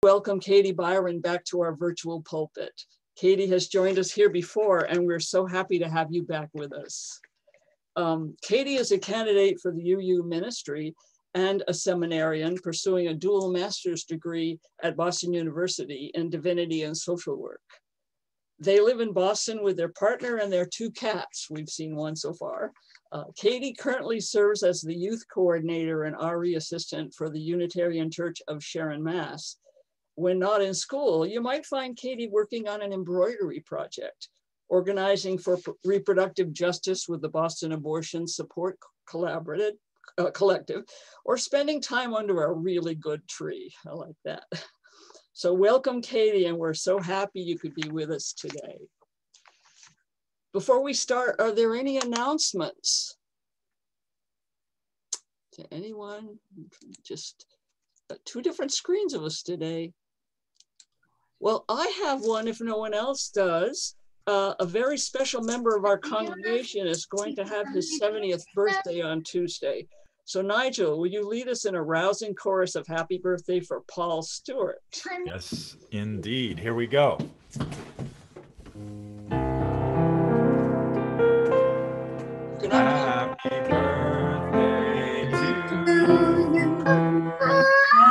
Welcome Katie Byron back to our virtual pulpit. Katie has joined us here before, and we're so happy to have you back with us. Katie is a candidate for the UU ministry and a seminarian pursuing a dual master's degree at Boston University in divinity and social work. They live in Boston with their partner and their 2 cats. We've seen one so far. Katie currently serves as the youth coordinator and RE assistant for the Unitarian Church of Sharon, Mass. When not in school, you might find Katie working on an embroidery project, organizing for reproductive justice with the Boston Abortion Support Collective, or spending time under a really good tree. I like that. So welcome, Katie, and we're so happy you could be with us today. Before we start, are there any announcements? To anyone? Just 2 different screens of us today. Well, I have one if no one else does. A very special member of our congregation is going to have his 70th birthday on Tuesday. So Nigel, will you lead us in a rousing chorus of happy birthday for Paul Stewart? Yes, indeed. Here we go. Good Happy birthday to you.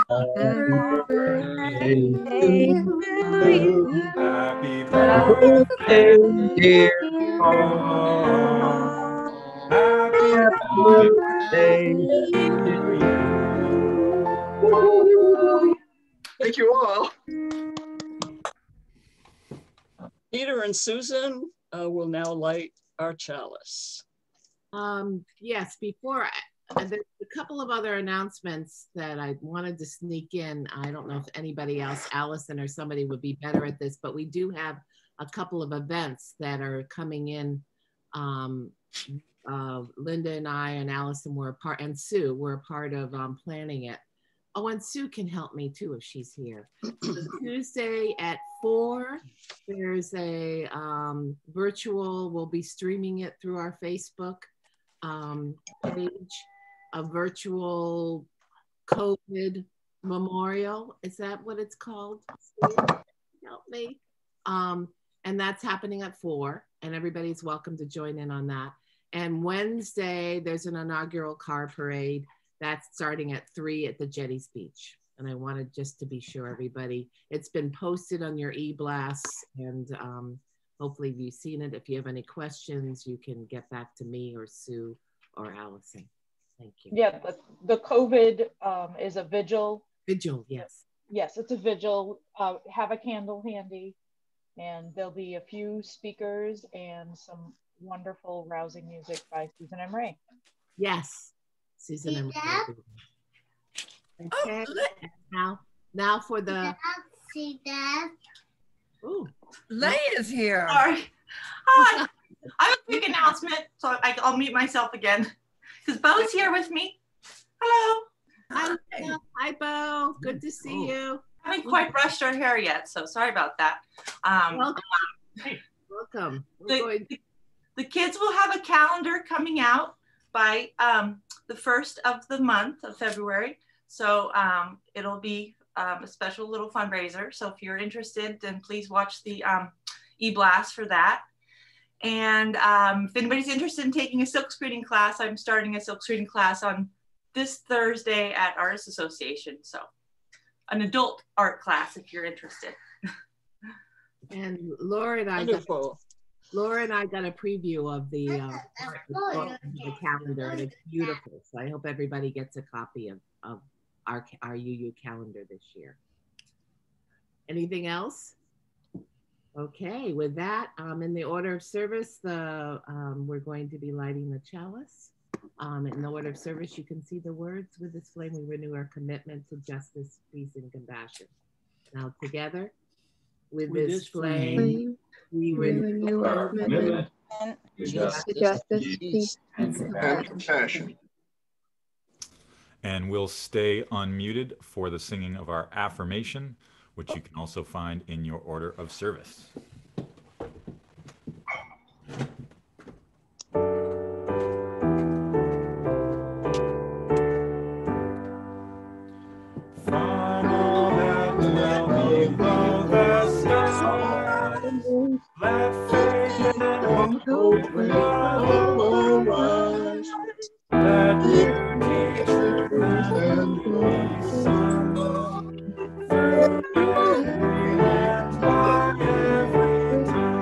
Happy birthday to you. Happy Birthday, dear Paul. Happy birthday to you. Thank you all. Peter and Susan will now light our chalice. Yes, before there's a couple of other announcements that I wanted to sneak in. I don't know if anybody else, Allison or somebody, would be better at this, but we do have a couple of events that are coming in. Linda and I and Allison were a part, and Sue were a part of planning it. Oh, and Sue can help me too if she's here. So Tuesday at 4, there's a virtual, we'll be streaming it through our Facebook page, a virtual COVID memorial. Is that what it's called? Sue, help me. And that's happening at 4, and everybody's welcome to join in on that. And Wednesday, there's an inaugural car parade that's starting at 3 at the Jetties Beach. And I wanted just to be sure everybody, it's been posted on your e-blasts, and hopefully you've seen it. If you have any questions, you can get back to me or Sue or Allison. Thank you. Yeah, the COVID is a vigil. Vigil, yes. Yes, it's a vigil. Have a candle handy, and there'll be a few speakers and some wonderful rousing music by Susan and Ray. Yes, Susan and Ray. Okay, now for the. See that? Ooh, Leia's here. Sorry. Hi. I have a big announcement, so I'll mute myself again. Because Bo's here with me. Hello. Hi, Bo. Good to see you. I haven't quite brushed our hair yet, so sorry about that. Welcome. Welcome. The kids will have a calendar coming out by the 1st of the month of February. So it'll be a special little fundraiser. So if you're interested, then please watch the e-blast for that. And if anybody's interested in taking a silk screening class, I'm starting a silk screening class on this Thursday at Artists Association. So an adult art class if you're interested. And Laura and I got a preview of the calendar, and it's beautiful. So I hope everybody gets a copy of our UU calendar this year. Anything else? Okay, with that, in the order of service, we're going to be lighting the chalice. In the order of service, you can see the words, "With this flame, we renew our commitment to justice, peace, and compassion." Now together, with this flame, we renew our commitment to justice, peace, and compassion. And we'll stay unmuted for the singing of our affirmation, which you can also find in your order of service. From all that dwell below the stars. Let faith and hope reign above us. Let beauty, truth, and peace through every and by every tongue.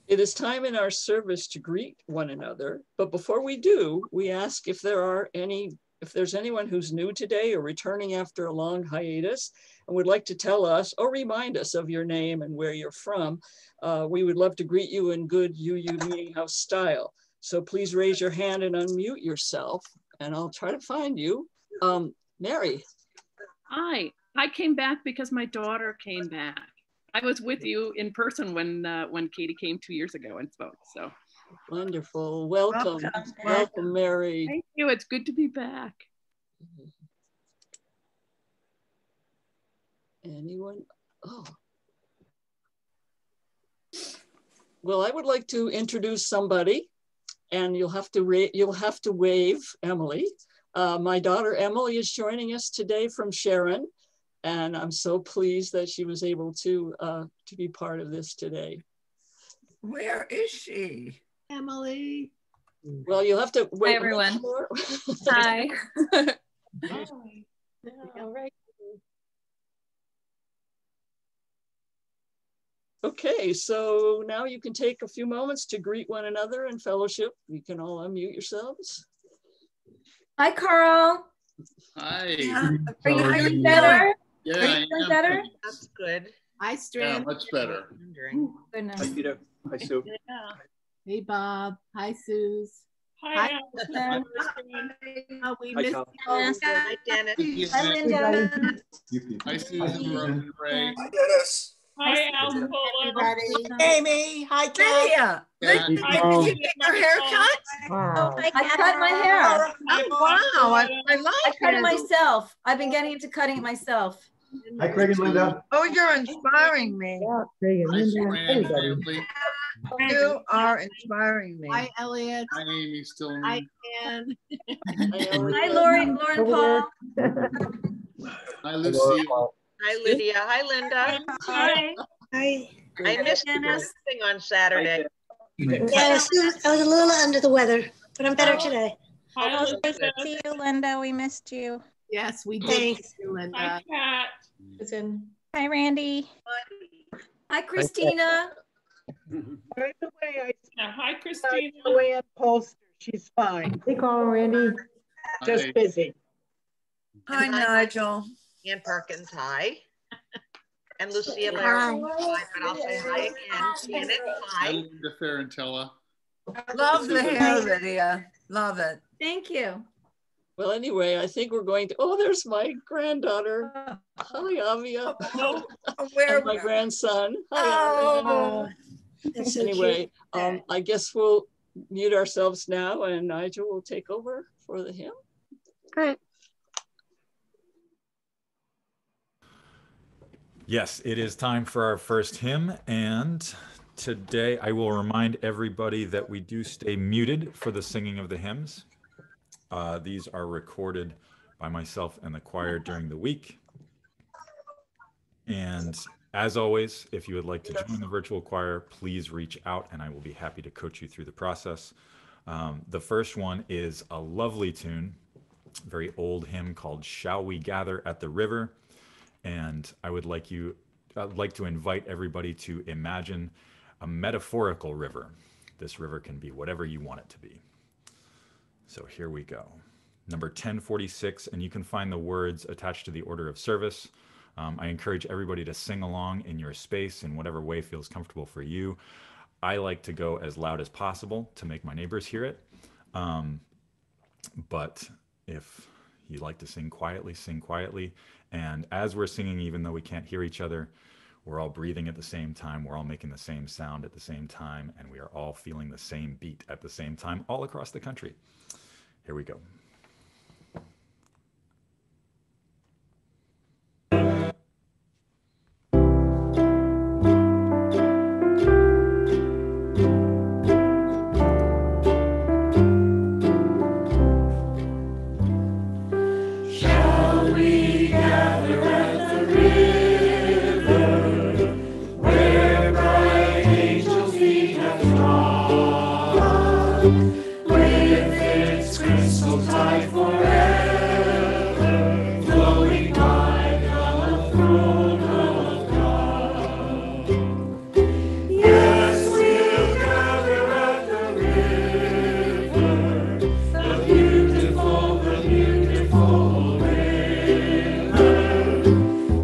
It is time in our service to greet one another, but before we do, we ask if there's anyone who's new today or returning after a long hiatus and would like to tell us or remind us of your name and where you're from. We would love to greet you in good UU Meeting House style. So please raise your hand and unmute yourself, and I'll try to find you. Mary. Hi, I came back because my daughter came back. I was with you in person when Katie came 2 years ago and spoke. So wonderful. Welcome. Welcome, Mary. Thank you. It's good to be back. Anyone? Oh. Well, I would like to introduce somebody, and you'll have to wave Emily. My daughter Emily is joining us today from Sharon. And I'm so pleased that she was able to be part of this today. Where is she? Emily. Well, you'll have to wait. Hi, everyone. Hi. All right. Okay, so now you can take a few moments to greet one another in fellowship. You can all unmute yourselves. Hi, Carl. Hi. Are you feeling better? Yeah, Are you feeling better? That's good. Hi, Yeah, Strand. much better. Goodness. Hi, Peter. Hi, Sue. Hey, Bob. Hi, Suze. Hi, Allison. We Hi, missed Carl. you. Hi, Dennis. Hi, Linda. Hi, Susan, Roman, Ray. Hi, Dennis. Hi, Everybody. Amy. Hi, Lydia. Kat. Did you get your hair cut? I cut my hair. Oh, wow. I like I cut it it. myself. I've been getting into cutting it myself. Hi, Craig and Linda. Oh, you're inspiring me. Hi, Fran, family. You are inspiring me. Hi, Elliot. Hi, Amy, still Hi, Ann. Hi, Lauren Paul. Hi, Lucy. Hi, Lydia. Hi, Linda. Hi. Hi. I missed the thing on Saturday. Yes, I was a little under the weather, but I'm better today. Hi, Elizabeth. See you, Linda. We missed you. Yes, we did. Thanks. Miss you, Linda. Hi, Kat. Hi, Randy. Hi, Christina. Right away, Hi, Christina. Joanne Poster. She's fine. Hey, Carl, Randy. Just Hi. busy. Hi, Nigel. Ann Perkins, hi. And Lucia Larry, hi. But I'll say hi again. Janet, Hi, hi. Linda Ferrantella. Love the hair, Lydia. Love it. Thank you. Well, anyway, I think we're going to, oh, there's my granddaughter. Hi, Avia. And my grandson. Hi, Avia. Anyway, I guess we'll mute ourselves now and Nigel will take over for the hymn. Great. Yes, it is time for our first hymn, and today I will remind everybody that we do stay muted for the singing of the hymns. These are recorded by myself and the choir during the week. And as always, if you would like to join the virtual choir, please reach out and I will be happy to coach you through the process. The first one is a lovely tune, very old hymn called Shall We Gather at the River? And I'd like to invite everybody to imagine a metaphorical river. This river can be whatever you want it to be. So here we go. Number 1046, and you can find the words attached to the order of service. I encourage everybody to sing along in your space in whatever way feels comfortable for you. I like to go as loud as possible to make my neighbors hear it. But if you like to sing quietly, sing quietly. And as we're singing, even though we can't hear each other, we're all breathing at the same time. We're all making the same sound at the same time. And we are all feeling the same beat at the same time all across the country. Here we go. with its crystal tide forever, flowing by the throne of God. Yes, we'll gather at the river, the beautiful river,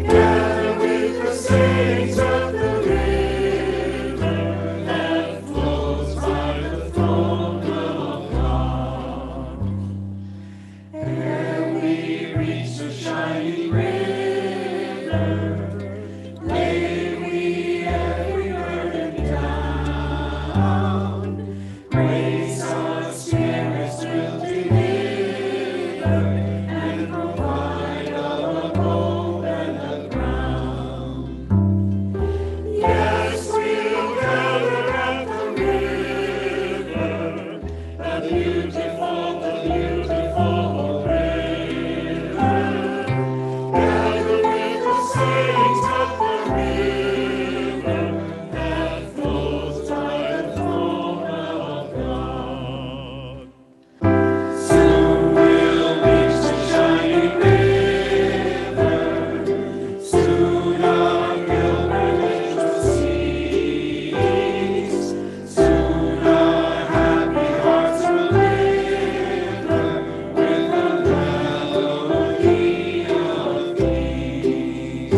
gather with the saints of the river that flows by the throne of God. Ere we reach the shining river, lay we every burden down. Grace our spirits will deliver and provide a home and a ground. Yes, we'll gather at the river, the beautiful river, gather with the saints of the river that flows by the throne of God. Soon we'll reach the shining river, soon our pilgrimage will cease, soon our happy hearts will quiver with the melody of peace.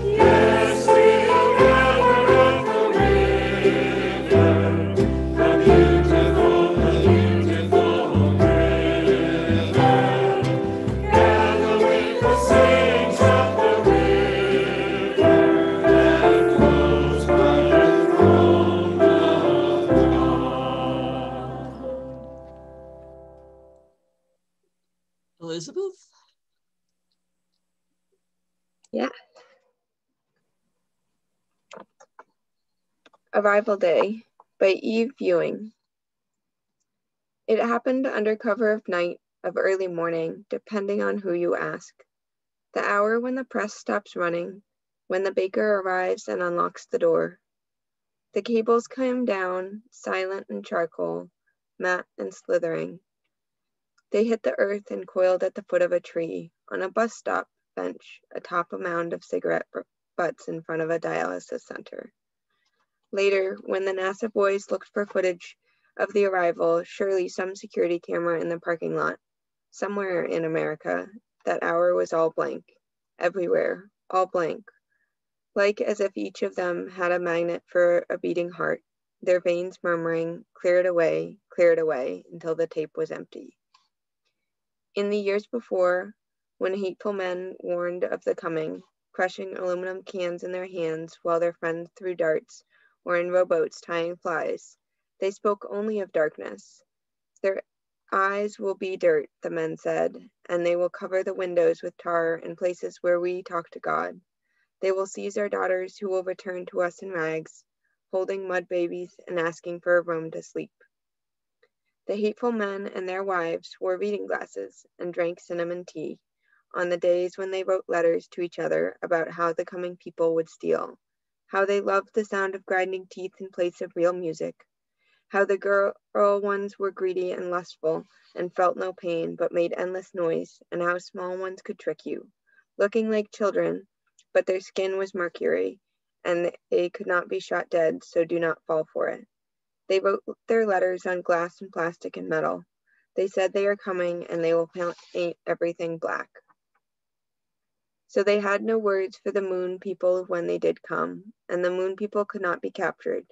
Yes, we'll gather at the river, the beautiful river, gather with the saints of the river that flows by the throne of God. Elizabeth? Yeah. Arrival Day by Eve Ewing. It happened under cover of night, of early morning, depending on who you ask. The hour when the press stops running, when the baker arrives and unlocks the door. The cables come down, silent and charcoal, matte and slithering. They hit the earth and coiled at the foot of a tree, on a bus stop bench, atop a mound of cigarette butts in front of a dialysis center. Later, when the NASA boys looked for footage of the arrival, surely some security camera in the parking lot, somewhere in America, that hour was all blank. Everywhere, all blank. Like as if each of them had a magnet for a beating heart, their veins murmuring, clear it away, until the tape was empty. In the years before, when hateful men warned of the coming, crushing aluminum cans in their hands while their friends threw darts, or in rowboats tying flies, they spoke only of darkness. Their eyes will be dirt, the men said, and they will cover the windows with tar in places where we talk to God. They will seize our daughters who will return to us in rags, holding mud babies and asking for a room to sleep. The hateful men and their wives wore reading glasses and drank cinnamon tea on the days when they wrote letters to each other about how the coming people would steal, how they loved the sound of grinding teeth in place of real music, how the girl ones were greedy and lustful and felt no pain but made endless noise, and how small ones could trick you, looking like children, but their skin was mercury, and they could not be shot dead, so do not fall for it. They wrote their letters on glass and plastic and metal. They said they are coming and they will paint everything black. So they had no words for the moon people when they did come, and the moon people could not be captured.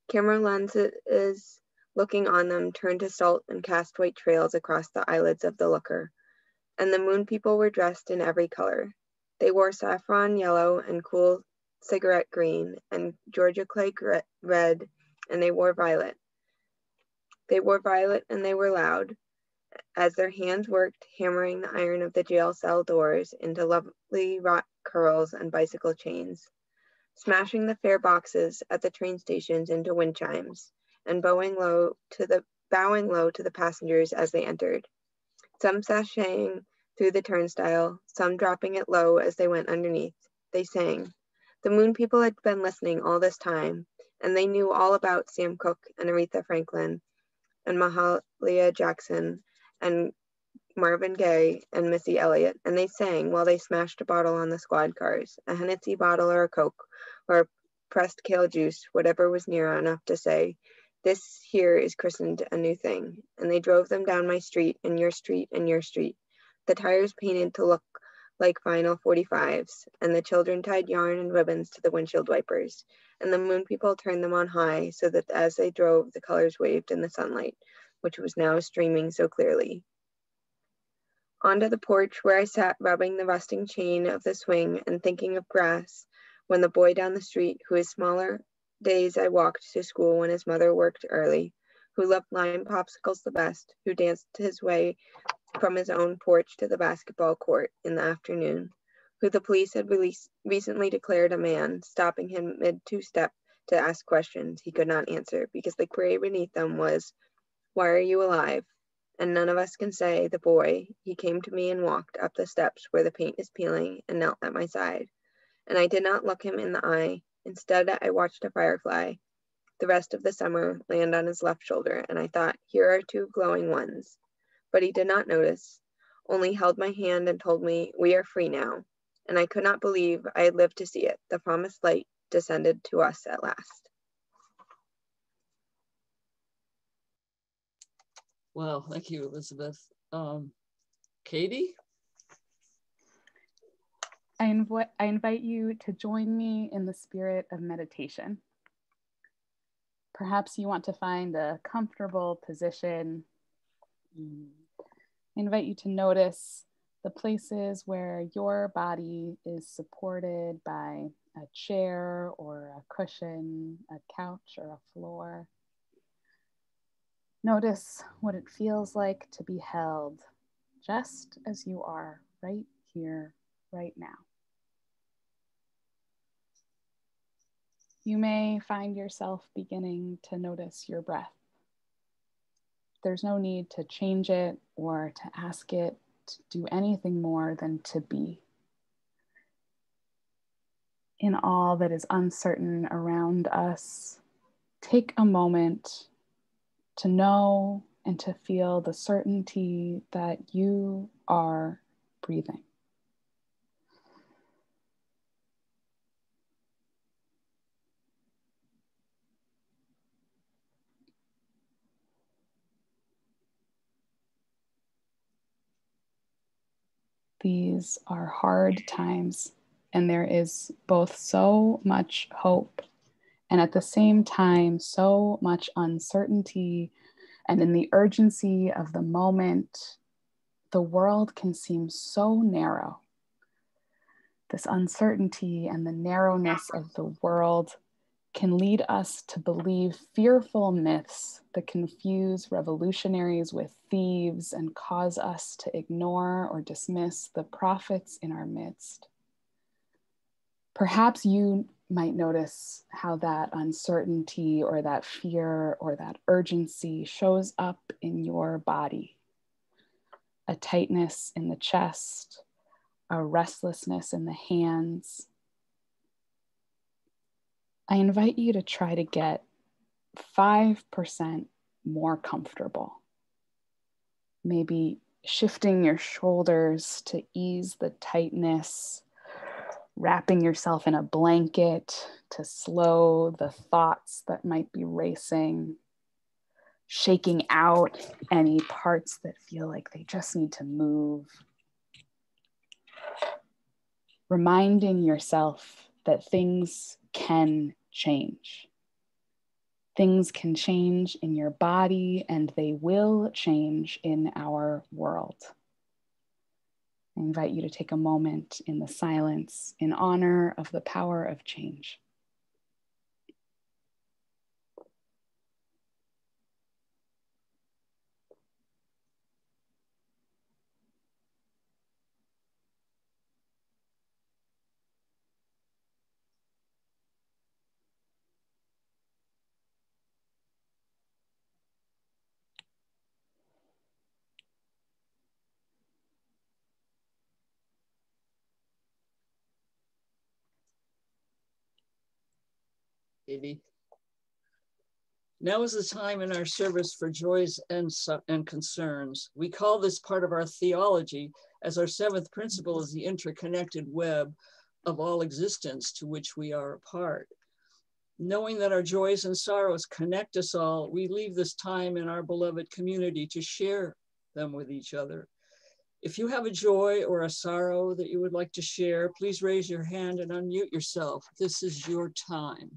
Camera lenses looking on them turned to salt and cast white trails across the eyelids of the looker, and the moon people were dressed in every color. They wore saffron yellow and cool cigarette green and Georgia clay red, and they wore violet. They wore violet and they were loud, as their hands worked hammering the iron of the jail cell doors into lovely wrought curls and bicycle chains, smashing the fare boxes at the train stations into wind chimes, and bowing low to the passengers as they entered. Some sashaying through the turnstile, some dropping it low as they went underneath. They sang. The moon people had been listening all this time, and they knew all about Sam Cooke and Aretha Franklin, and Mahalia Jackson and Marvin Gaye and Missy Elliott, and they sang while they smashed a bottle on the squad cars, a Hennessy bottle or a Coke or a pressed kale juice, whatever was near enough to say, "This here is christened a new thing." And they drove them down my street and your street and your street, the tires painted to look like vinyl 45s, and the children tied yarn and ribbons to the windshield wipers, and the moon people turned them on high so that as they drove, the colors waved in the sunlight, which was now streaming so clearly. Onto the porch where I sat rubbing the rusting chain of the swing and thinking of grass, when the boy down the street, who his smaller days I walked to school when his mother worked early, who loved lime popsicles the best, who danced his way from his own porch to the basketball court in the afternoon, who the police had recently declared a man, stopping him mid-two-step to ask questions he could not answer because the query beneath them was, "Why are you alive?" And none of us can say, the boy, he came to me and walked up the steps where the paint is peeling and knelt at my side. And I did not look him in the eye. Instead, I watched a firefly, the rest of the summer, land on his left shoulder, and I thought, here are two glowing ones. But he did not notice, only held my hand and told me, "We are free now." And I could not believe I had lived to see it. The promised light descended to us at last. Well, thank you, Elizabeth. Katie? I invite you to join me in the spirit of meditation. Perhaps you want to find a comfortable position. I invite you to notice the places where your body is supported by a chair or a cushion, a couch or a floor. Notice what it feels like to be held just as you are right here, right now. You may find yourself beginning to notice your breath. There's no need to change it or to ask it to do anything more than to be. In all that is uncertain around us, take a moment to know and to feel the certainty that you are breathing. These are hard times, and there is both so much hope and at the same time so much uncertainty. And in the urgency of the moment, the world can seem so narrow. This uncertainty and the narrowness of the world can lead us to believe fearful myths that confuse revolutionaries with thieves and cause us to ignore or dismiss the prophets in our midst. Perhaps you might notice how that uncertainty or that fear or that urgency shows up in your body. A tightness in the chest, a restlessness in the hands. I invite you to try to get 5% more comfortable. Maybe shifting your shoulders to ease the tightness, wrapping yourself in a blanket to slow the thoughts that might be racing, shaking out any parts that feel like they just need to move. Reminding yourself that things can change. Things can change in your body and they will change in our world. I invite you to take a moment in the silence in honor of the power of change. Katie? Now is the time in our service for joys and concerns. We call this part of our theology, as our seventh principle is the interconnected web of all existence to which we are a part. Knowing that our joys and sorrows connect us all, we leave this time in our beloved community to share them with each other. If you have a joy or a sorrow that you would like to share, please raise your hand and unmute yourself. This is your time.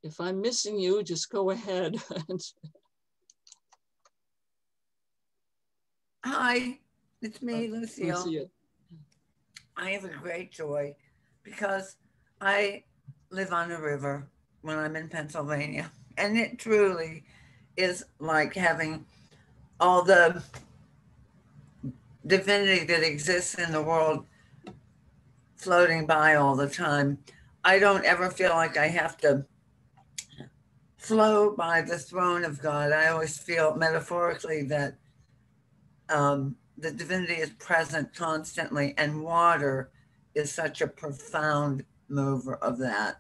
If I'm missing you, just go ahead. Hi, it's me, Lucille. Lucia. I have a great joy because I live on a river when I'm in Pennsylvania, and it truly is like having all the divinity that exists in the world floating by all the time. I don't ever feel like I have to flow by the throne of God. I always feel metaphorically that the divinity is present constantly, and water is such a profound mover of that.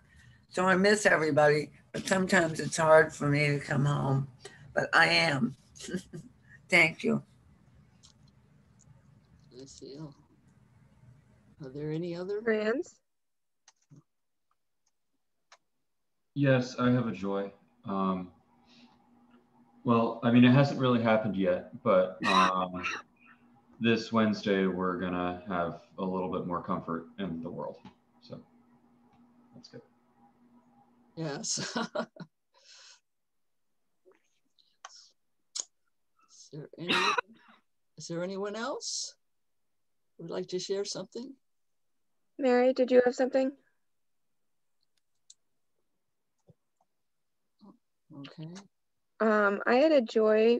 So I miss everybody, but sometimes it's hard for me to come home, but I am. Thank you. Lucille. Are there any other? Friends? Yes, I have a joy. Well, I mean, it hasn't really happened yet, but this Wednesday, we're gonna have a little bit more comfort in the world. So that's good. Yes. Is there anyone else who would like to share something? Mary, did you have something? Okay. I had a joy.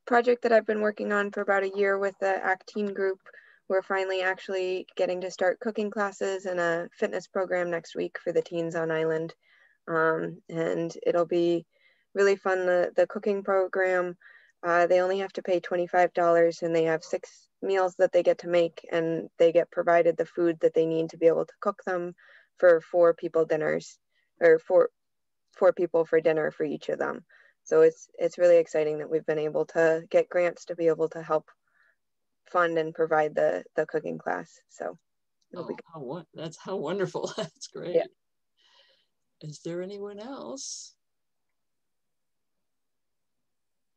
Project that I've been working on for about a year with the ACT group. We're finally actually getting to start cooking classes and a fitness program next week for the teens on island. And it'll be really fun. The cooking program, they only have to pay $25 and they have 6 meals that they get to make, and they get provided the food that they need to be able to cook them for 4 people dinners, or four people for dinner for each of them. So it's really exciting that we've been able to get grants to be able to help fund and provide the cooking class. So it'll be good. That's how wonderful. That's great. Yeah. Is there anyone else?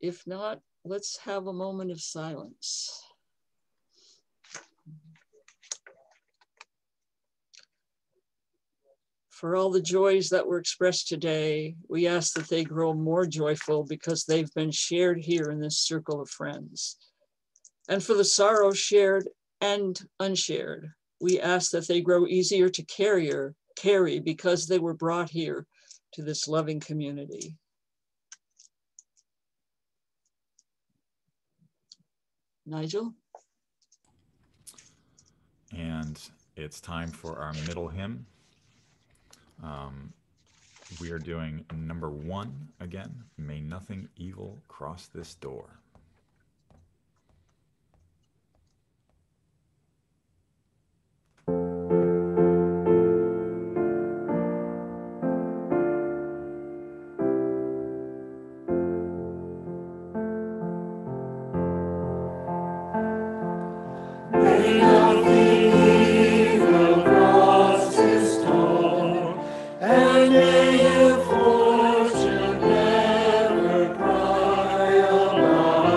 If not, let's have a moment of silence. For all the joys that were expressed today, we ask that they grow more joyful because they've been shared here in this circle of friends. And for the sorrow shared and unshared, we ask that they grow easier to carry because they were brought here to this loving community. Nigel? And it's time for our middle hymn. We are doing number 1 again. May nothing evil cross this door. May nothing evil cross this door, and may your fortune never cry about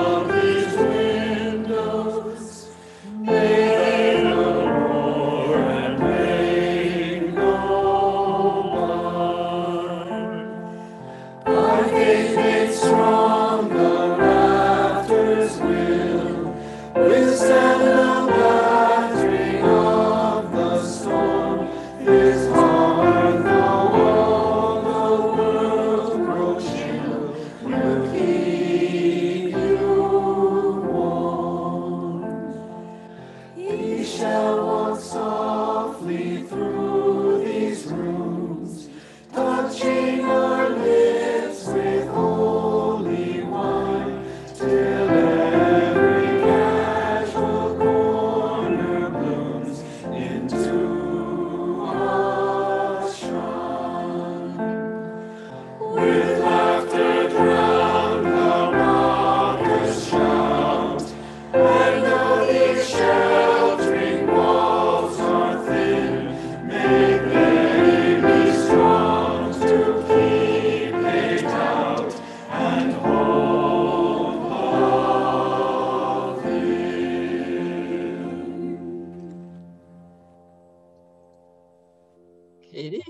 Katie?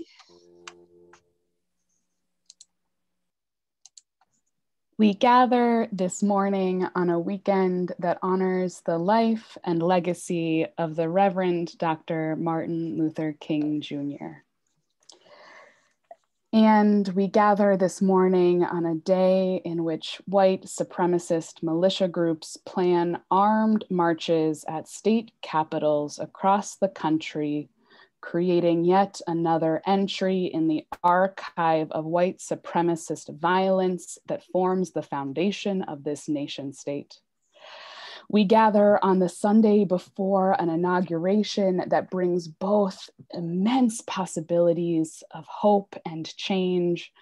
We gather this morning on a weekend that honors the life and legacy of the Reverend Dr. Martin Luther King Jr. And we gather this morning on a day in which white supremacist militia groups plan armed marches at state capitals across the country, creating yet another entry in the archive of white supremacist violence that forms the foundation of this nation state. We gather on the Sunday before an inauguration that brings both immense possibilities of hope and change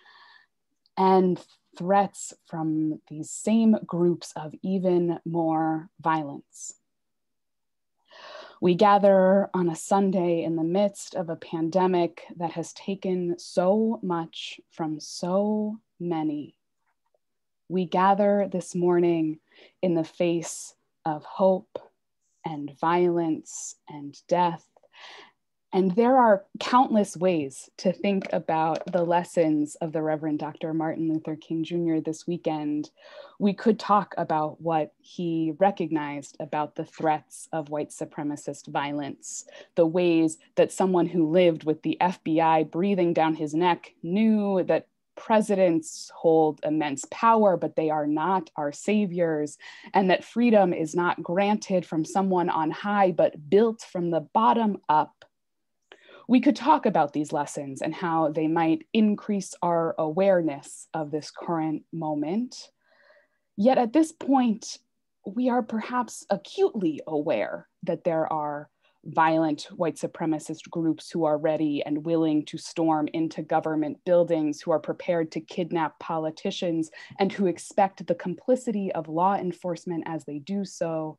and threats from these same groups of even more violence. We gather on a Sunday in the midst of a pandemic that has taken so much from so many. We gather this morning in the face of hope and violence and death. And there are countless ways to think about the lessons of the Reverend Dr. Martin Luther King Jr. this weekend. We could talk about what he recognized about the threats of white supremacist violence, the ways that someone who lived with the FBI breathing down his neck knew that presidents hold immense power, but they are not our saviors, and that freedom is not granted from someone on high, but built from the bottom up. We could talk about these lessons and how they might increase our awareness of this current moment. Yet at this point, we are perhaps acutely aware that there are violent white supremacist groups who are ready and willing to storm into government buildings, who are prepared to kidnap politicians, and who expect the complicity of law enforcement as they do so.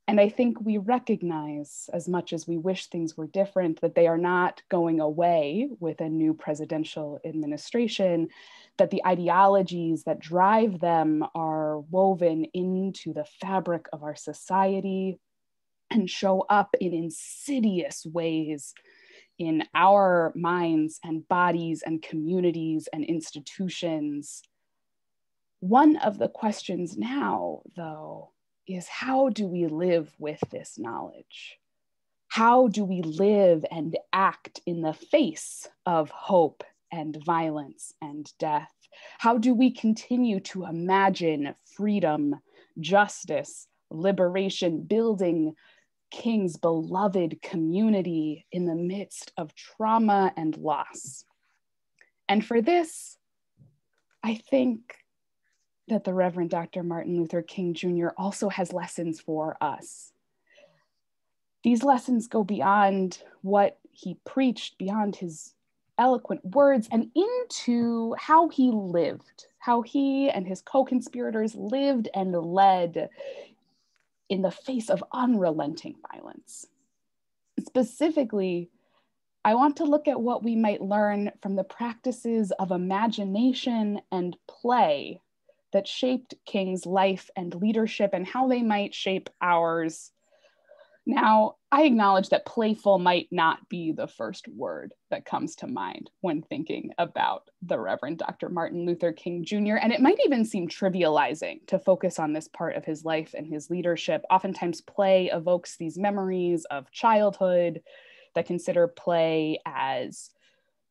And I think we recognize, as much as we wish things were different, that they are not going away with a new presidential administration, that the ideologies that drive them are woven into the fabric of our society and show up in insidious ways in our minds and bodies and communities and institutions. One of the questions now, though, is how do we live with this knowledge? How do we live and act in the face of hope and violence and death? How do we continue to imagine freedom, justice, liberation, building King's beloved community in the midst of trauma and loss? And for this, I think that the Reverend Dr. Martin Luther King Jr. also has lessons for us. These lessons go beyond what he preached, beyond his eloquent words, and into how he lived, how he and his co-conspirators lived and led in the face of unrelenting violence. Specifically, I want to look at what we might learn from the practices of imagination and play that shaped King's life and leadership and how they might shape ours. Now, I acknowledge that playful might not be the first word that comes to mind when thinking about the Reverend Dr. Martin Luther King Jr., and it might even seem trivializing to focus on this part of his life and his leadership. Oftentimes play evokes these memories of childhood that consider play as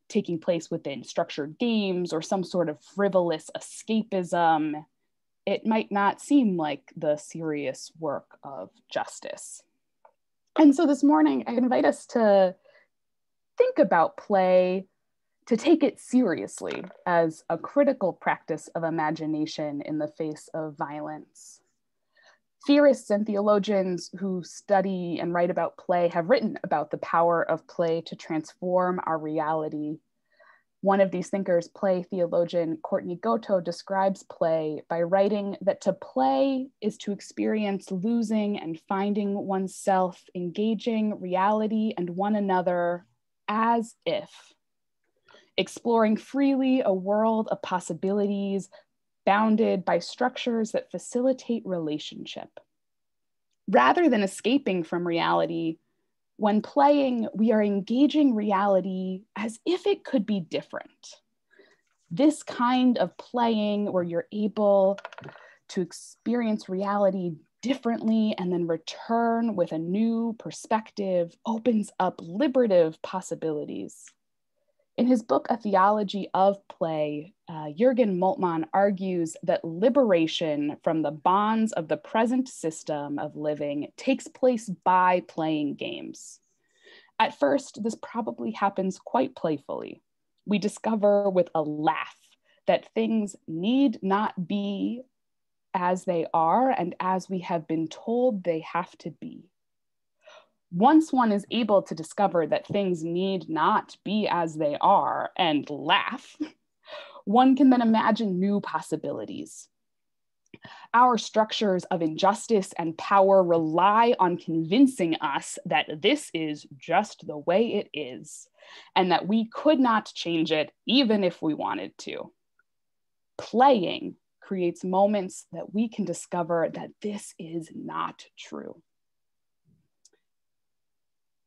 taking place within structured games or some sort of frivolous escapism. It might not seem like the serious work of justice. And so this morning, I invite us to think about play, to take it seriously as a critical practice of imagination in the face of violence. Theorists and theologians who study and write about play have written about the power of play to transform our reality. One of these thinkers, play theologian Courtney Goto, describes play by writing that to play is to experience losing and finding oneself, engaging reality and one another as if, exploring freely a world of possibilities bounded by structures that facilitate relationship. Rather than escaping from reality, When playing, we are engaging reality as if it could be different. This kind of playing where you're able to experience reality differently and then return with a new perspective opens up liberative possibilities. In his book, A Theology of Play, Jürgen Moltmann argues that liberation from the bonds of the present system of living takes place by playing games. At first, this probably happens quite playfully. We discover with a laugh that things need not be as they are and as we have been told they have to be. Once one is able to discover that things need not be as they are and laugh, one can then imagine new possibilities. Our structures of injustice and power rely on convincing us that this is just the way it is, and that we could not change it even if we wanted to. Playing creates moments that we can discover that this is not true.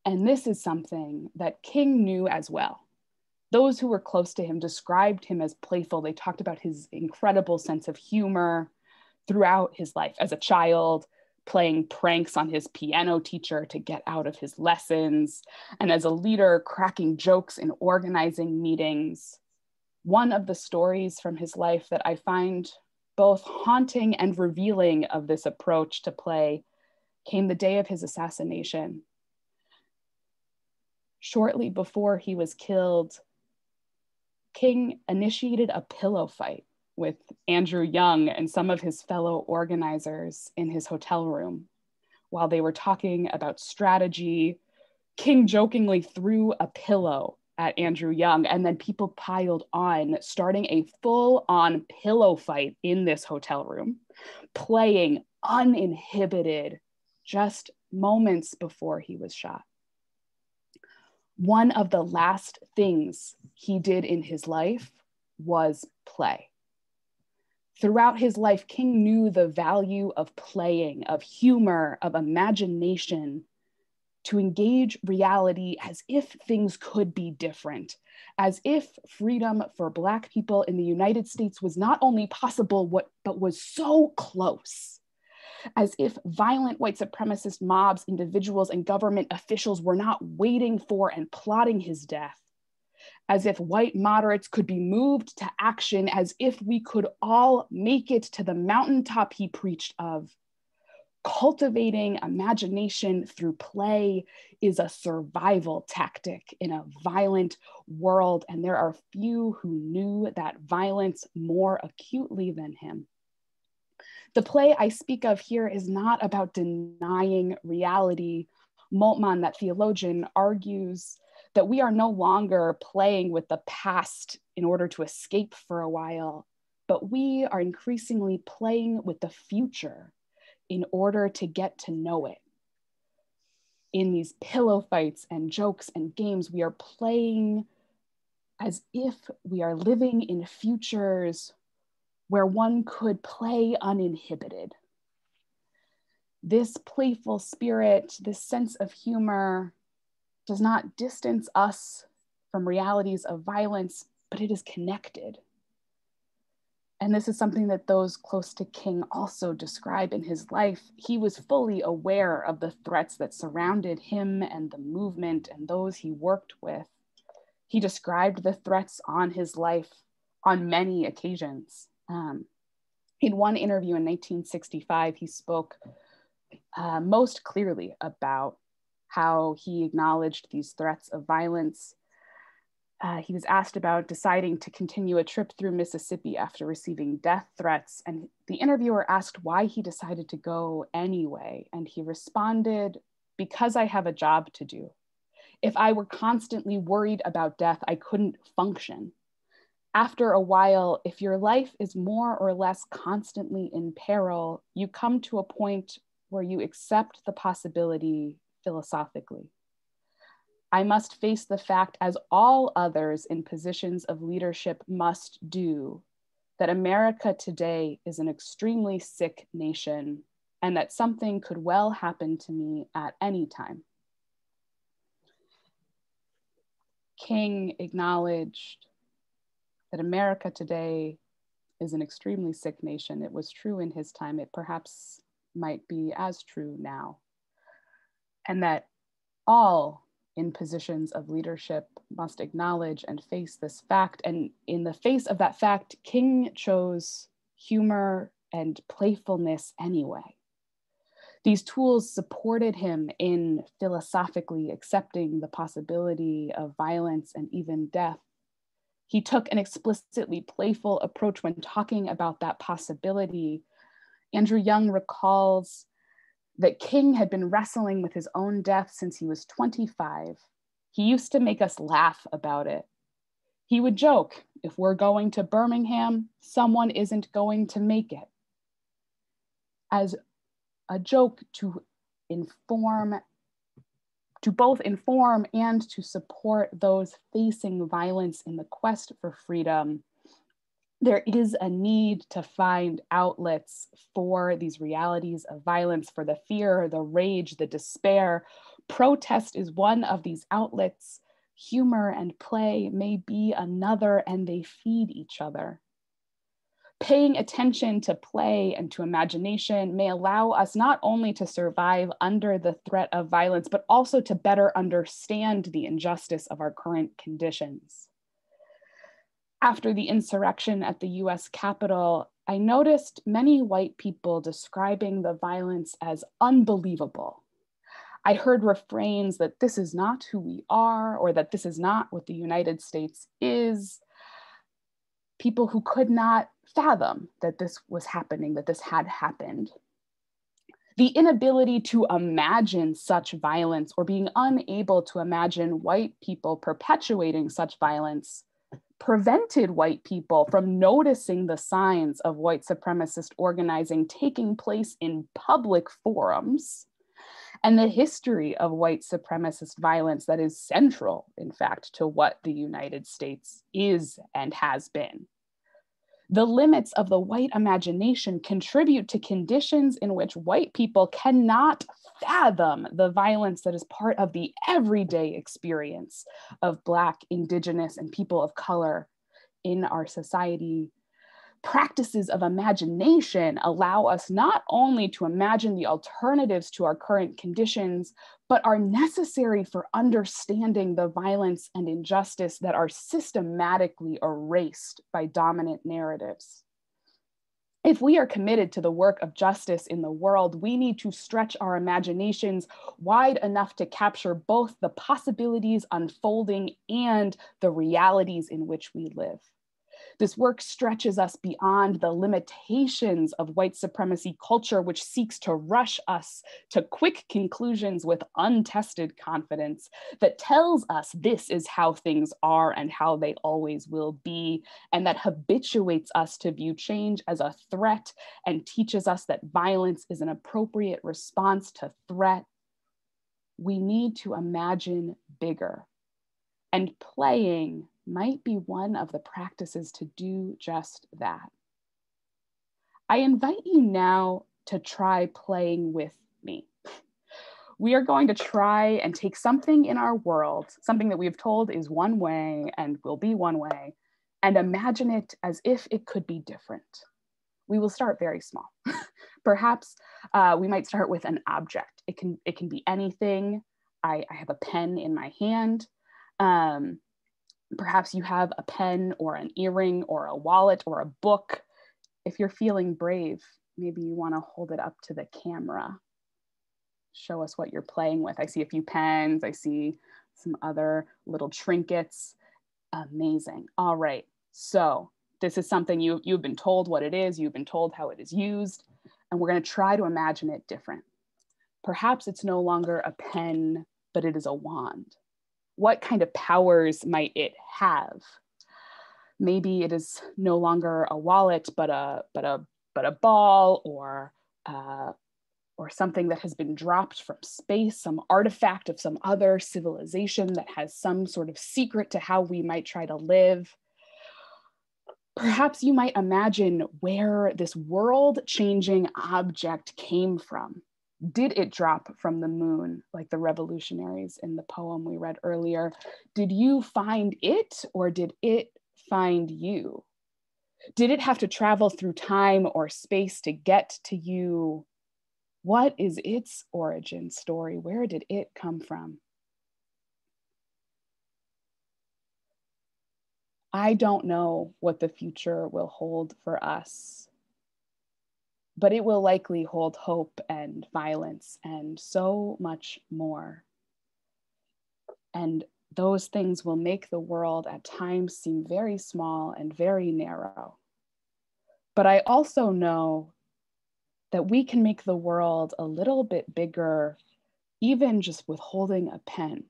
And this is something that King knew as well. Those who were close to him described him as playful. They talked about his incredible sense of humor throughout his life. As a child, playing pranks on his piano teacher to get out of his lessons, and as a leader, cracking jokes in organizing meetings. One of the stories from his life that I find both haunting and revealing of this approach to play came the day of his assassination. Shortly before he was killed, King initiated a pillow fight with Andrew Young and some of his fellow organizers in his hotel room. While they were talking about strategy, King jokingly threw a pillow at Andrew Young, and then people piled on, starting a full-on pillow fight in this hotel room, playing uninhibited just moments before he was shot. One of the last things he did in his life was play. Throughout his life, King knew the value of playing, of humor, of imagination, to engage reality as if things could be different, as if freedom for Black people in the United States was not only possible, but was so close, as if violent white supremacist mobs, individuals, and government officials were not waiting for and plotting his death, as if white moderates could be moved to action, as if we could all make it to the mountaintop he preached of. Cultivating imagination through play is a survival tactic in a violent world, and there are few who knew that violence more acutely than him. The play I speak of here is not about denying reality. Moltmann, that theologian, argues that we are no longer playing with the past in order to escape for a while, but we are increasingly playing with the future in order to get to know it. In these pillow fights and jokes and games, we are playing as if we are living in futures where one could play uninhibited. This playful spirit, this sense of humor, does not distance us from realities of violence, but it is connected. And this is something that those close to King also describe in his life. He was fully aware of the threats that surrounded him and the movement and those he worked with. He described the threats on his life on many occasions. In one interview in 1965, he spoke most clearly about how he acknowledged these threats of violence. He was asked about deciding to continue a trip through Mississippi after receiving death threats, and the interviewer asked why he decided to go anyway, and he responded, "Because I have a job to do. If I were constantly worried about death, I couldn't function. After a while, if your life is more or less constantly in peril, you come to a point where you accept the possibility philosophically. I must face the fact, as all others in positions of leadership must do, that America today is an extremely sick nation and that something could well happen to me at any time." King acknowledged that America today is an extremely sick nation. It was true in his time. It perhaps might be as true now. And that all in positions of leadership must acknowledge and face this fact. And in the face of that fact, King chose humor and playfulness anyway. These tools supported him in philosophically accepting the possibility of violence and even death. He took an explicitly playful approach when talking about that possibility. Andrew Young recalls that King had been wrestling with his own death since he was 25. He used to make us laugh about it. He would joke, if we're going to Birmingham, someone isn't going to make it. As a joke to both inform and to support those facing violence in the quest for freedom. There is a need to find outlets for these realities of violence, for the fear, the rage, the despair. Protest is one of these outlets. Humor and play may be another, and they feed each other. Paying attention to play and to imagination may allow us not only to survive under the threat of violence, but also to better understand the injustice of our current conditions. After the insurrection at the US Capitol, I noticed many white people describing the violence as unbelievable. I heard refrains that this is not who we are, or that this is not what the United States is. People who could not fathom that this was happening, that this had happened. The inability to imagine such violence, or being unable to imagine white people perpetuating such violence, prevented white people from noticing the signs of white supremacist organizing taking place in public forums, and the history of white supremacist violence that is central, in fact, to what the United States is and has been. The limits of the white imagination contribute to conditions in which white people cannot fathom the violence that is part of the everyday experience of Black, Indigenous, and people of color in our society. Practices of imagination allow us not only to imagine the alternatives to our current conditions, but are necessary for understanding the violence and injustice that are systematically erased by dominant narratives. If we are committed to the work of justice in the world, we need to stretch our imaginations wide enough to capture both the possibilities unfolding and the realities in which we live. This work stretches us beyond the limitations of white supremacy culture, which seeks to rush us to quick conclusions with untested confidence, that tells us this is how things are and how they always will be, and that habituates us to view change as a threat and teaches us that violence is an appropriate response to threat. We need to imagine bigger, and playing might be one of the practices to do just that. I invite you now to try playing with me. We are going to try and take something in our world, something that we have told is one way and will be one way, and imagine it as if it could be different. We will start very small. Perhaps we might start with an object. It can be anything. I have a pen in my hand. Perhaps you have a pen or an earring or a wallet or a book. If you're feeling brave, maybe you want to hold it up to the camera. Show us what you're playing with. I see a few pens. I see some other little trinkets. Amazing. All right. So this is something you've been told what it is. You've been told how it is used. And we're going to try to imagine it different. Perhaps it's no longer a pen, but it is a wand. What kind of powers might it have? Maybe it is no longer a wallet, but a ball, or something that has been dropped from space, some artifact of some other civilization that has some sort of secret to how we might try to live. Perhaps you might imagine where this world-changing object came from. Did it drop from the moon like the revolutionaries in the poem we read earlier? Did you find it, or did it find you? Did it have to travel through time or space to get to you? What is its origin story? Where did it come from? I don't know what the future will hold for us, but it will likely hold hope and violence and so much more. And those things will make the world at times seem very small and very narrow. But I also know that we can make the world a little bit bigger, even just with holding a pen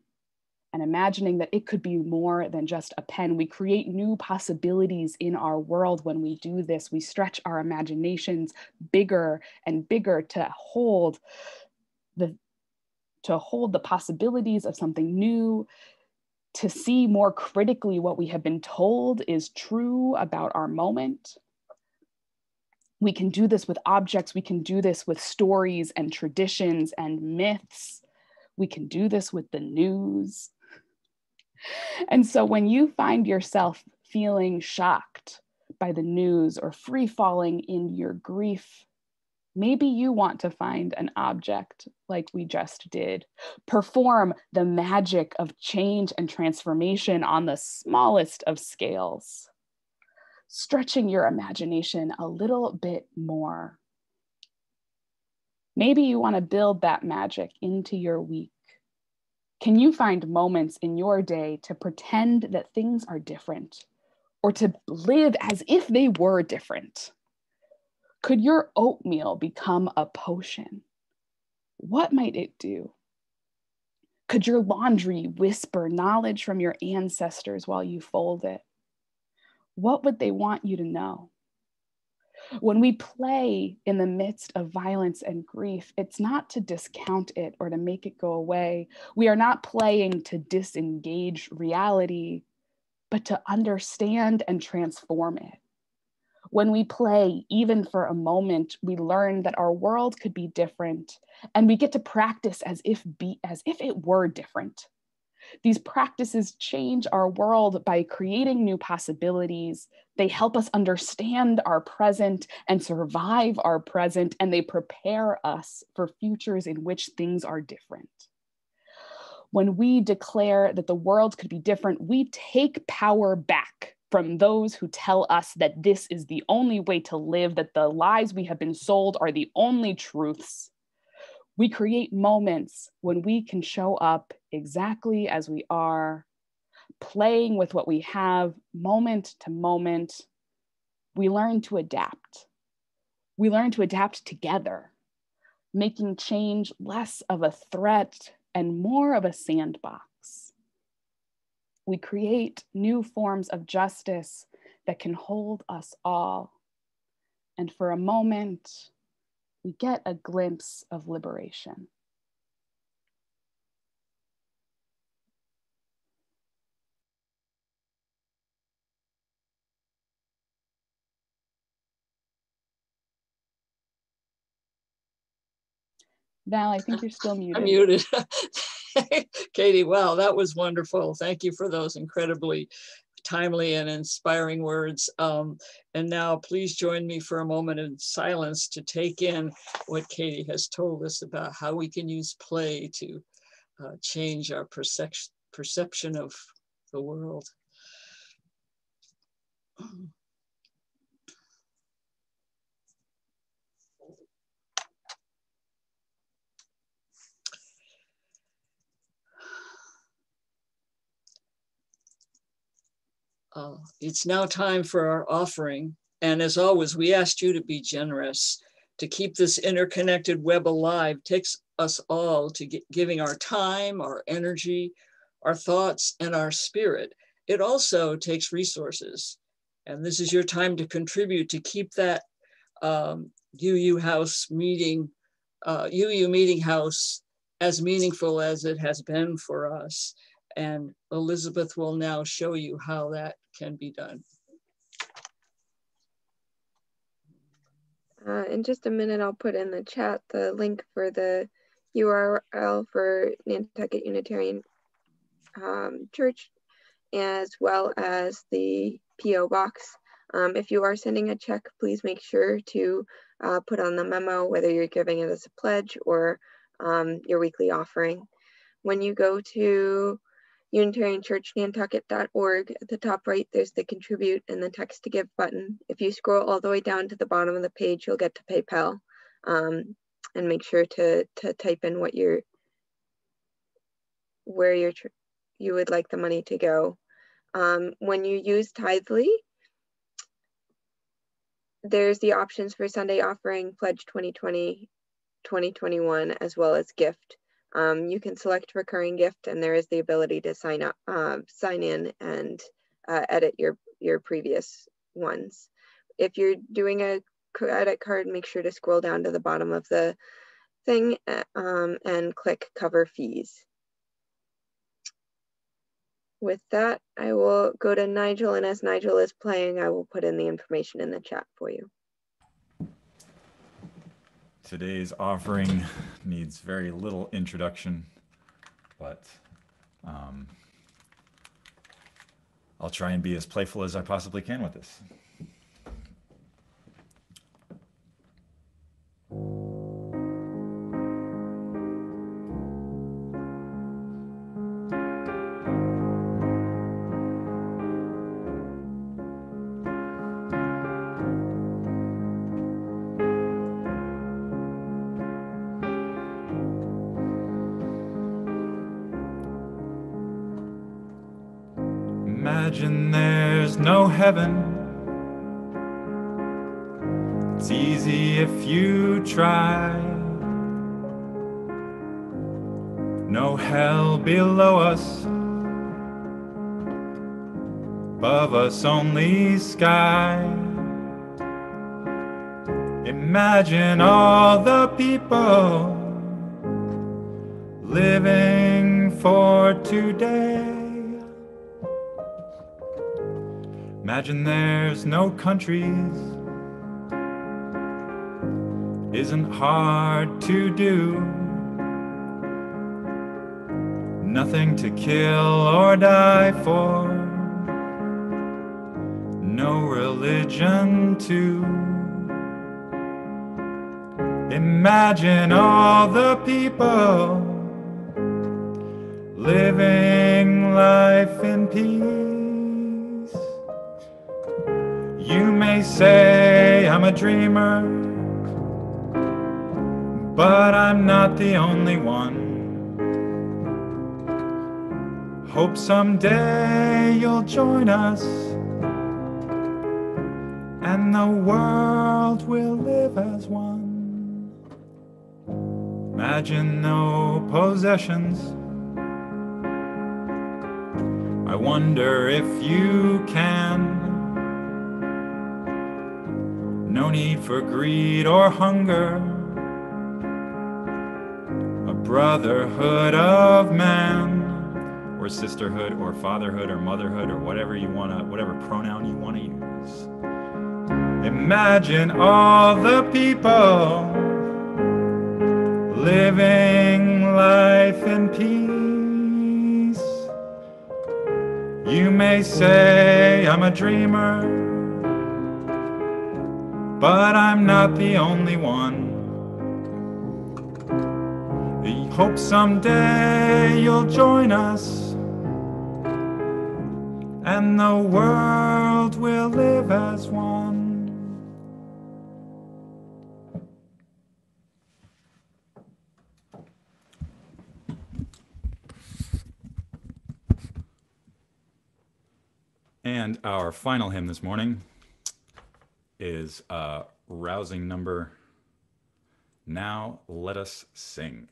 and imagining that it could be more than just a pen. We create new possibilities in our world when we do this. We stretch our imaginations bigger and bigger to hold the possibilities of something new, to see more critically what we have been told is true about our moment. We can do this with objects. We can do this with stories and traditions and myths. We can do this with the news. And so when you find yourself feeling shocked by the news or free falling in your grief, maybe you want to find an object like we just did, perform the magic of change and transformation on the smallest of scales, stretching your imagination a little bit more. Maybe you want to build that magic into your week. Can you find moments in your day to pretend that things are different, or to live as if they were different? Could your oatmeal become a potion? What might it do? Could your laundry whisper knowledge from your ancestors while you fold it? What would they want you to know? When we play in the midst of violence and grief, it's not to discount it or to make it go away. We are not playing to disengage reality, but to understand and transform it. When we play, even for a moment, we learn that our world could be different, and we get to practice as if it were different. These practices change our world by creating new possibilities. They help us understand our present and survive our present, and they prepare us for futures in which things are different. When we declare that the world could be different, we take power back from those who tell us that this is the only way to live, that the lies we have been sold are the only truths. We create moments when we can show up exactly as we are, playing with what we have moment to moment. We learn to adapt. We learn to adapt together, making change less of a threat and more of a sandbox. We create new forms of justice that can hold us all. And for a moment, we get a glimpse of liberation. Val, I think you're still muted. I'm muted. Katie, wow, that was wonderful. Thank you for those incredibly timely and inspiring words. And now please join me for a moment in silence to take in what Katie has told us about how we can use play to change our perception of the world. It's now time for our offering. And as always, we asked you to be generous. To keep this interconnected web alive takes us all to giving our time, our energy, our thoughts, and our spirit. It also takes resources. And this is your time to contribute to keep that UU meeting house as meaningful as it has been for us. And Elizabeth will now show you how that can be done. In just a minute, I'll put in the chat the link for the URL for Nantucket Unitarian Church, as well as the PO box. If you are sending a check, please make sure to put on the memo whether you're giving it as a pledge or your weekly offering. When you go to UnitarianChurchNantucket.org, at the top right, there's the contribute and the text to give button. If you scroll all the way down to the bottom of the page, you'll get to PayPal, and make sure to type in where you would like the money to go. When you use Tithely, there's the options for Sunday offering, pledge 2020, 2021, as well as gift. You can select recurring gift, and there is the ability to sign in and edit your previous ones. If you're doing a credit card, make sure to scroll down to the bottom of the thing and click cover fees. With that, I will go to Nigel, and as Nigel is playing, I will put in the information in the chat for you. Today's offering needs very little introduction, but I'll try and be as playful as I possibly can with this. Imagine there's no heaven. It's easy if you try. No hell below us. Above us only sky. Imagine all the people living for today. Imagine there's no countries. Isn't hard to do. Nothing to kill or die for. No religion too. Imagine all the people living life in peace. You may say I'm a dreamer, but I'm not the only one. Hope someday you'll join us, and the world will live as one. Imagine no possessions. I wonder if you can. No need for greed or hunger. A brotherhood of man, or sisterhood, or fatherhood, or motherhood, or whatever you wanna, whatever pronoun you wanna use. Imagine all the people living life in peace. You may say I'm a dreamer, but I'm not the only one. I hope someday you'll join us, and the world will live as one. And our final hymn this morning is a rousing number, Now Let Us Sing.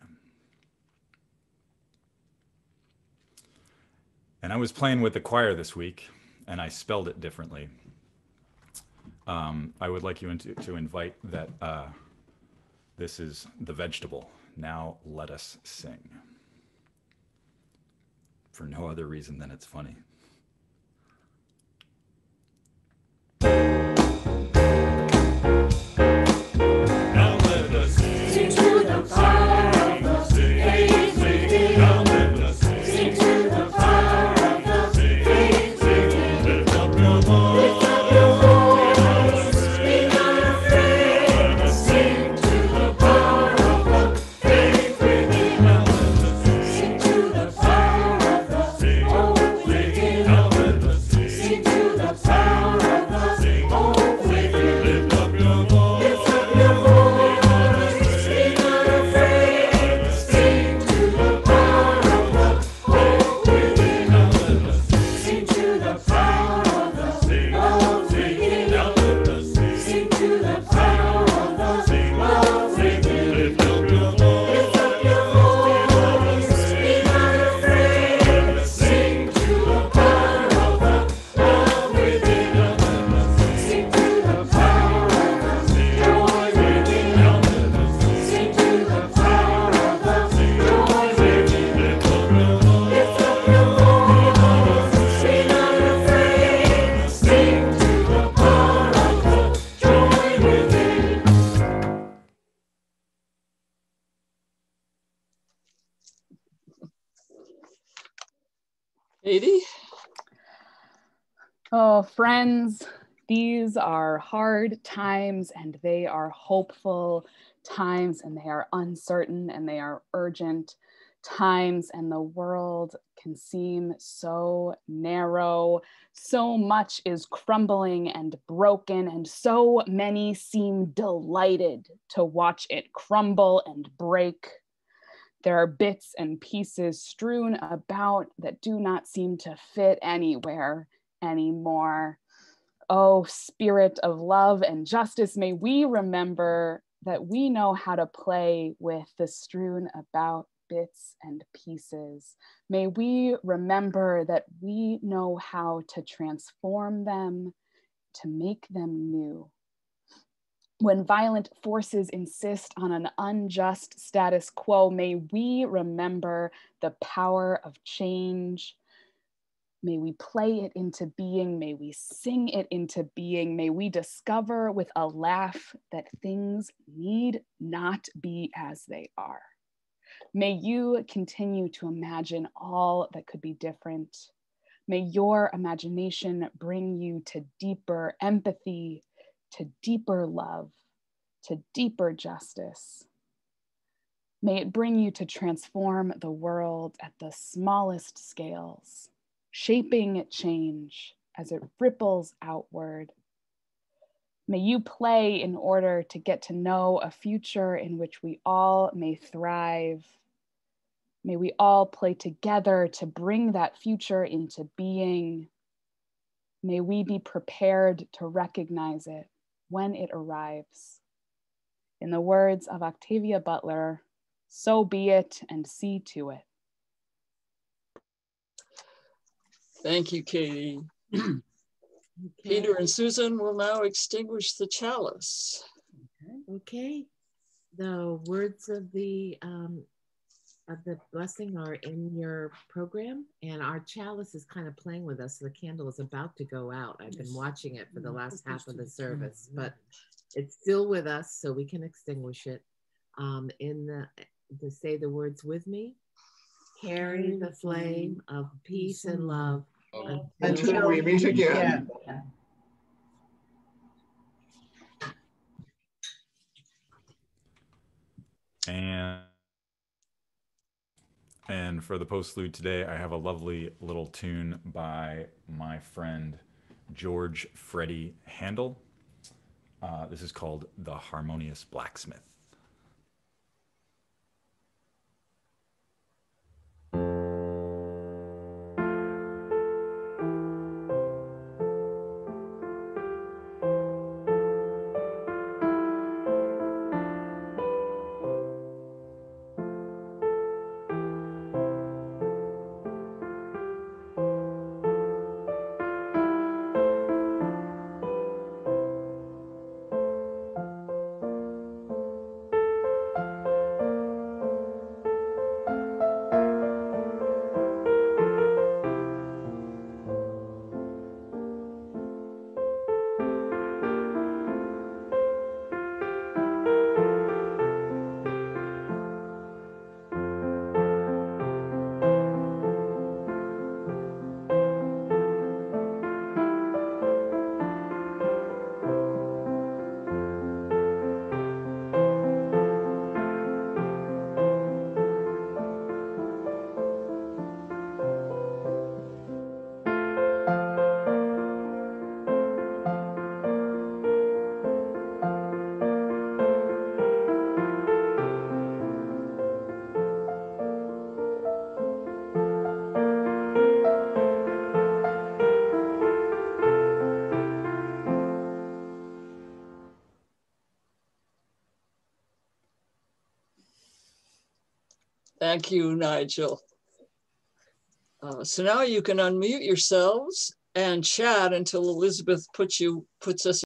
And I was playing with the choir this week, and I spelled it differently. I would like you to invite that this is the vegetable. Now let us sing. For no other reason than it's funny. Katie? Oh, friends, these are hard times and they are hopeful times and they are uncertain and they are urgent times, and the world can seem so narrow. So much is crumbling and broken, and so many seem delighted to watch it crumble and break. There are bits and pieces strewn about that do not seem to fit anywhere anymore. Oh, Spirit of love and justice, may we remember that we know how to play with the strewn about bits and pieces. May we remember that we know how to transform them, to make them new. When violent forces insist on an unjust status quo, may we remember the power of change. May we play it into being, may we sing it into being, may we discover with a laugh that things need not be as they are. May you continue to imagine all that could be different. May your imagination bring you to deeper empathy, to deeper love, to deeper justice. May it bring you to transform the world at the smallest scales, shaping change as it ripples outward. May you play in order to get to know a future in which we all may thrive. May we all play together to bring that future into being. May we be prepared to recognize it when it arrives. In the words of Octavia Butler, so be it and see to it. Thank you, Katie. Peter and Susan will now extinguish the chalice. Okay. The words of the blessing are in your program, and our chalice is kind of playing with us. The candle is about to go out. I've been watching it for the last half of the service, but it's still with us, so we can extinguish it. To say the words with me: carry the flame of peace and love until we meet again. And for the postlude today, I have a lovely little tune by my friend George Freddie Handel. This is called The Harmonious Blacksmith. Thank you, Nigel. So now you can unmute yourselves and chat until Elizabeth puts us